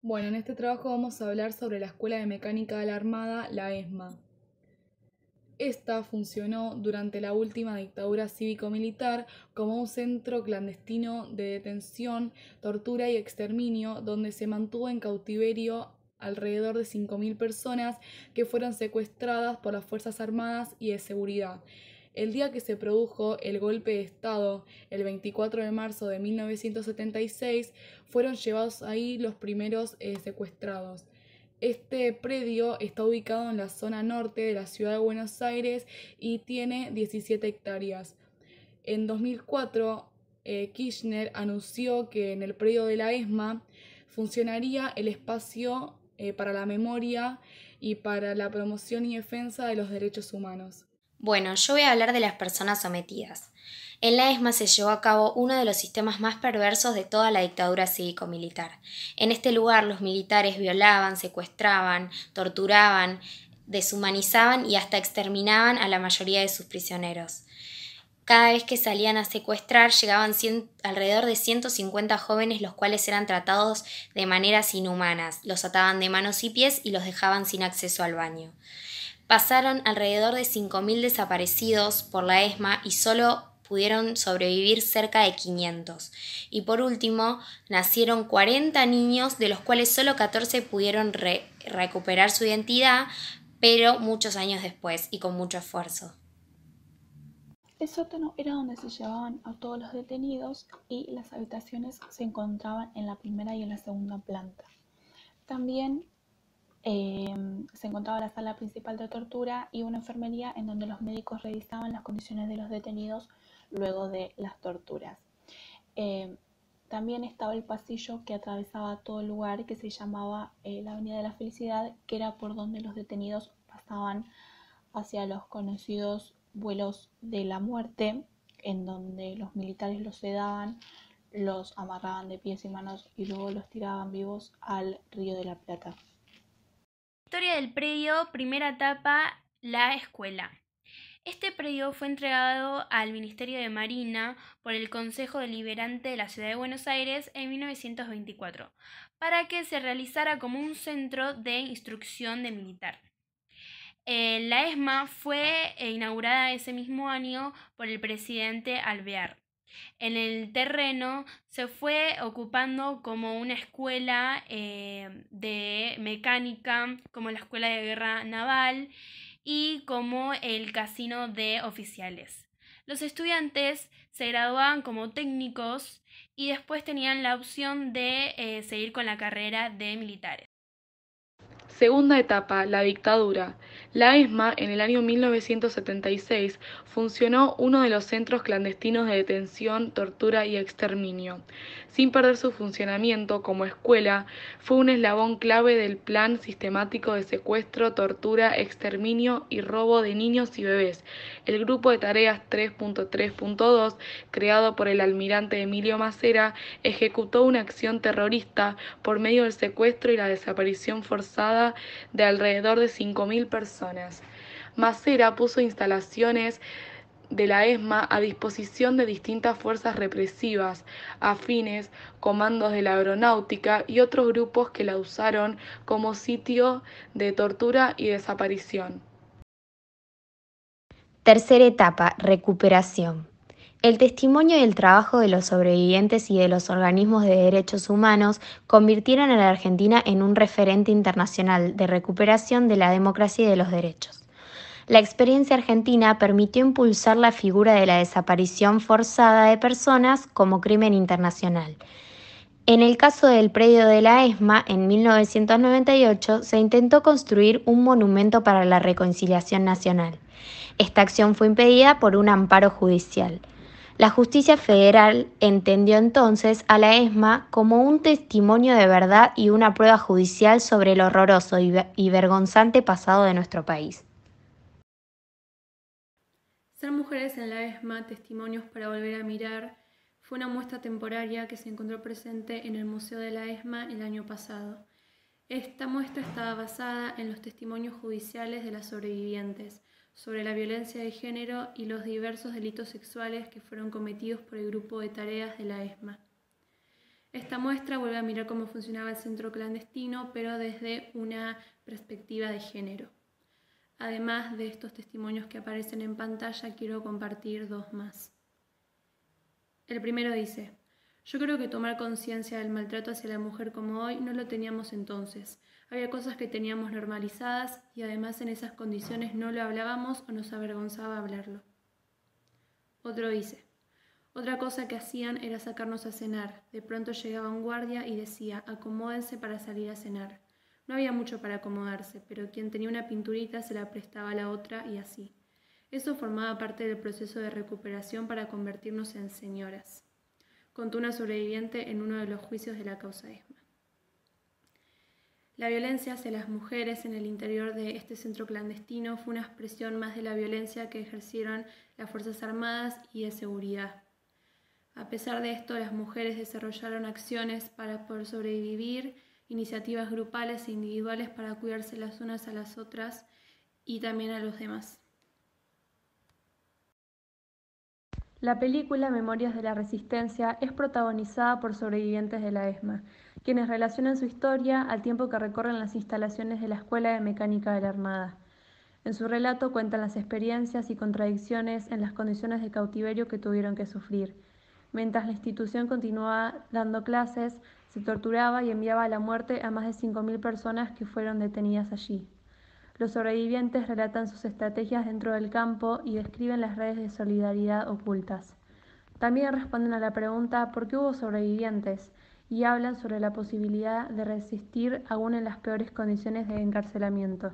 Bueno, en este trabajo vamos a hablar sobre la Escuela de Mecánica de la Armada, la ESMA. Esta funcionó durante la última dictadura cívico-militar como un centro clandestino de detención, tortura y exterminio, donde se mantuvo en cautiverio alrededor de 5.000 personas que fueron secuestradas por las Fuerzas Armadas y de Seguridad. El día que se produjo el golpe de Estado, el 24 de marzo de 1976, fueron llevados ahí los primeros secuestrados. Este predio está ubicado en la zona norte de la ciudad de Buenos Aires y tiene 17 hectáreas. En 2004, Kirchner anunció que en el predio de la ESMA funcionaría el espacio para la memoria y para la promoción y defensa de los derechos humanos. Bueno, yo voy a hablar de las personas sometidas. En la ESMA se llevó a cabo uno de los sistemas más perversos de toda la dictadura cívico-militar. En este lugar los militares violaban, secuestraban, torturaban, deshumanizaban y hasta exterminaban a la mayoría de sus prisioneros. Cada vez que salían a secuestrar llegaban alrededor de 150 jóvenes, los cuales eran tratados de maneras inhumanas. Los ataban de manos y pies y los dejaban sin acceso al baño. Pasaron alrededor de 5.000 desaparecidos por la ESMA y solo pudieron sobrevivir cerca de 500. Y por último, nacieron 40 niños, de los cuales solo 14 pudieron recuperar su identidad, pero muchos años después y con mucho esfuerzo. El sótano era donde se llevaban a todos los detenidos y las habitaciones se encontraban en la primera y en la segunda planta. También se encontraba la sala principal de tortura y una enfermería en donde los médicos revisaban las condiciones de los detenidos luego de las torturas. También estaba el pasillo que atravesaba todo el lugar, que se llamaba la Avenida de la Felicidad, que era por donde los detenidos pasaban hacia los conocidos vuelos de la muerte, en donde los militares los sedaban, los amarraban de pies y manos y luego los tiraban vivos al Río de la Plata. Historia del predio, primera etapa, la escuela. Este predio fue entregado al Ministerio de Marina por el Consejo Deliberante de la Ciudad de Buenos Aires en 1924, para que se realizara como un centro de instrucción de militar. La ESMA fue inaugurada ese mismo año por el presidente Alvear. En el terreno se fue ocupando como una escuela de mecánica, como la escuela de guerra naval y como el casino de oficiales. Los estudiantes se graduaban como técnicos y después tenían la opción de seguir con la carrera de militares. Segunda etapa, la dictadura. La ESMA, en el año 1976, funcionó uno de los centros clandestinos de detención, tortura y exterminio. Sin perder su funcionamiento como escuela, fue un eslabón clave del plan sistemático de secuestro, tortura, exterminio y robo de niños y bebés. El grupo de tareas 3.3.2, creado por el almirante Emilio Macera, ejecutó una acción terrorista por medio del secuestro y la desaparición forzada de alrededor de 5.000 personas. Macera puso instalaciones de la ESMA a disposición de distintas fuerzas represivas, afines, comandos de la aeronáutica y otros grupos que la usaron como sitio de tortura y desaparición. Tercera etapa, recuperación. El testimonio y el trabajo de los sobrevivientes y de los organismos de derechos humanos convirtieron a la Argentina en un referente internacional de recuperación de la democracia y de los derechos. La experiencia argentina permitió impulsar la figura de la desaparición forzada de personas como crimen internacional. En el caso del predio de la ESMA, en 1998, se intentó construir un monumento para la reconciliación nacional. Esta acción fue impedida por un amparo judicial. La justicia federal entendió entonces a la ESMA como un testimonio de verdad y una prueba judicial sobre el horroroso y vergonzante pasado de nuestro país. Ser mujeres en la ESMA, testimonios para volver a mirar, fue una muestra temporaria que se encontró presente en el Museo de la ESMA el año pasado. Esta muestra estaba basada en los testimonios judiciales de las sobrevivientes sobre la violencia de género y los diversos delitos sexuales que fueron cometidos por el grupo de tareas de la ESMA. Esta muestra vuelve a mirar cómo funcionaba el centro clandestino, pero desde una perspectiva de género. Además de estos testimonios que aparecen en pantalla, quiero compartir 2 más. El primero dice: yo creo que tomar conciencia del maltrato hacia la mujer como hoy no lo teníamos entonces. Había cosas que teníamos normalizadas y además en esas condiciones no lo hablábamos o nos avergonzaba hablarlo. Otro dice: otra cosa que hacían era sacarnos a cenar. De pronto llegaba un guardia y decía: acomódense para salir a cenar. No había mucho para acomodarse, pero quien tenía una pinturita se la prestaba a la otra y así. Eso formaba parte del proceso de recuperación para convertirnos en señoras, contó una sobreviviente en uno de los juicios de la causa ESMA. La violencia hacia las mujeres en el interior de este centro clandestino fue una expresión más de la violencia que ejercieron las Fuerzas Armadas y de seguridad. A pesar de esto, las mujeres desarrollaron acciones para poder sobrevivir, iniciativas grupales e individuales para cuidarse las unas a las otras y también a los demás. La película Memorias de la Resistencia es protagonizada por sobrevivientes de la ESMA, quienes relacionan su historia al tiempo que recorren las instalaciones de la Escuela de Mecánica de la Armada. En su relato cuentan las experiencias y contradicciones en las condiciones de cautiverio que tuvieron que sufrir. Mientras la institución continuaba dando clases, se torturaba y enviaba a la muerte a más de 5.000 personas que fueron detenidas allí. Los sobrevivientes relatan sus estrategias dentro del campo y describen las redes de solidaridad ocultas. También responden a la pregunta ¿por qué hubo sobrevivientes? Y hablan sobre la posibilidad de resistir aún en las peores condiciones de encarcelamiento.